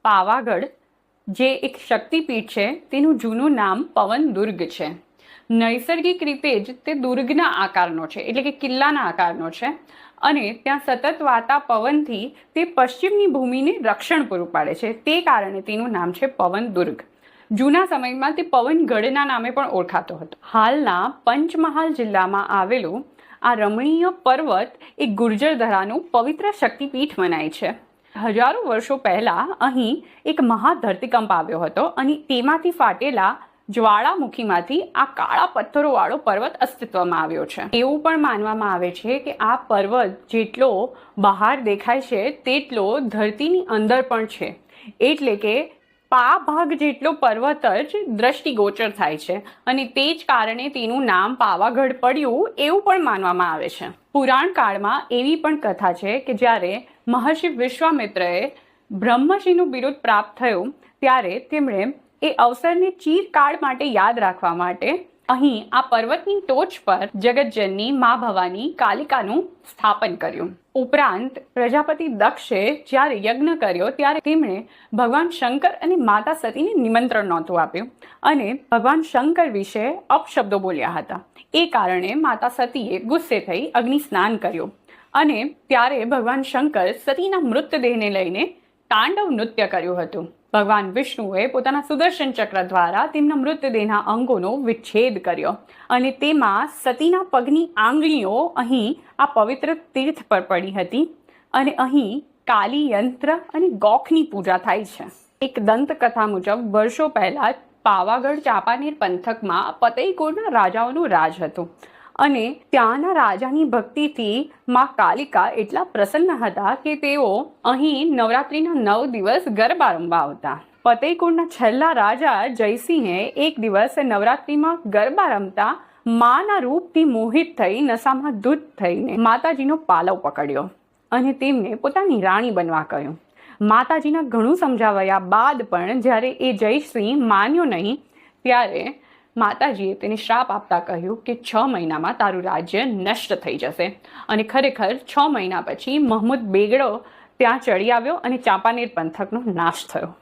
પાવાગઢ જે એક શક્તિપીઠ છે તેનું જૂનું નામ પવન દુર્ગ છે. નૈસર્ગિક રીતે જ તે દુર્ગના આકારનો છે, એટલે કે કિલ્લાના આકારનો છે અને ત્યાં સતત વાતા પવનથી તે પશ્ચિમની ભૂમિને રક્ષણ પૂરું પાડે છે. તે કારણે તેનું નામ છે પવન દુર્ગ. જૂના સમયમાં તે પવનગઢના નામે પણ ઓળખાતો હતો. હાલના પંચમહાલ જિલ્લામાં આવેલું આ રમણીય પર્વત એ ગુર્જર ધરાનું પવિત્ર શક્તિપીઠ મનાય છે. હજારો વર્ષો પહેલા અહીં એક મહાધરતીકંપ આવ્યો હતો અને તેમાંથી ફાટેલા જ્વાળામુખીમાંથી આ કાળા પથ્થરોવાળો પર્વત અસ્તિત્વમાં આવ્યો છે. એવું પણ માનવામાં આવે છે કે આ પર્વત જેટલો બહાર દેખાય છે તેટલો ધરતીની અંદર પણ છે, એટલે કે પા ભાગ જેટલો પર્વત જ દ્રષ્ટિગોચર થાય છે અને તે જ કારણે તેનું નામ પાવાગઢ પડ્યું એવું પણ માનવામાં આવે છે. પુરાણ કાળમાં એવી પણ કથા છે કે જ્યારે મહર્ષિ વિશ્વામિત્રએ બ્રહ્મશ્રીનું બિરુદ પ્રાપ્ત થયું ત્યારે તેમણે એ અવસરને ચિરકાળ માટે યાદ રાખવા માટે અહીં આ પર્વતની ટોચ પર જગતજનની મા ભવાની કાલિકાનું સ્થાપન કર્યું. ઉપરાંત પ્રજાપતિ દક્ષે જ્યારે યજ્ઞ કર્યો ત્યારે તેમણે ભગવાન શંકર અને માતા સતીને નિમંત્રણ નહોતું આપ્યું અને ભગવાન શંકર વિશે અપશબ્દો બોલ્યા હતા. એ કારણે માતા સતીએ ગુસ્સે થઈ અગ્નિ સ્નાન કર્યું અને ત્યારે ભગવાન શંકર સતીના મૃતદેહને લઈને તાંડવ નૃત્ય કર્યું હતું. ભગવાન વિષ્ણુએ પોતાના સુદર્શન ચક્ર દ્વારા તેમના મૃતદેહના અંગોનો વિચ્છેદ કર્યો અને તેમાં સતીના પગની આંગળીઓ અહીં આ પવિત્ર તીર્થ પર પડી હતી અને અહીં કાલી યંત્ર અને ગોખની પૂજા થાય છે. એક દંતકથા મુજબ વર્ષો પહેલા પાવાગઢ ચાંપાનેર પંથકમાં ફતેહગઢના રાજાઓનું રાજ હતું અને ત્યાંના રાજાની ભક્તિથી મા કાલિકા એટલા પ્રસન્ન હતા કે તેઓ અહીં નવરાત્રિના 9 દિવસ ગરબા રમવા આવતા. ફતેહગઢના છેલ્લા રાજા જયસિંહે એક દિવસ નવરાત્રિમાં ગરબા રમતા માના રૂપથી મોહિત થઈ નશામાં ધૂત થઈને માતાજીનો પાલવ પકડ્યો અને તેમને પોતાની રાણી બનવા કહ્યું. માતાજીના ઘણું સમજાવ્યા બાદ પણ જ્યારે એ જયસિંહ માન્યો નહીં ત્યારે માતાજીએ તેને શ્રાપ આપતા કહ્યું કે 6 મહિનામાં તારું રાજ્ય નષ્ટ થઈ જશે અને ખરેખર 6 મહિના પછી મહમૂદ બેગડો ત્યાં ચડી આવ્યો અને ચાંપાનેર પંથકનો નાશ થયો.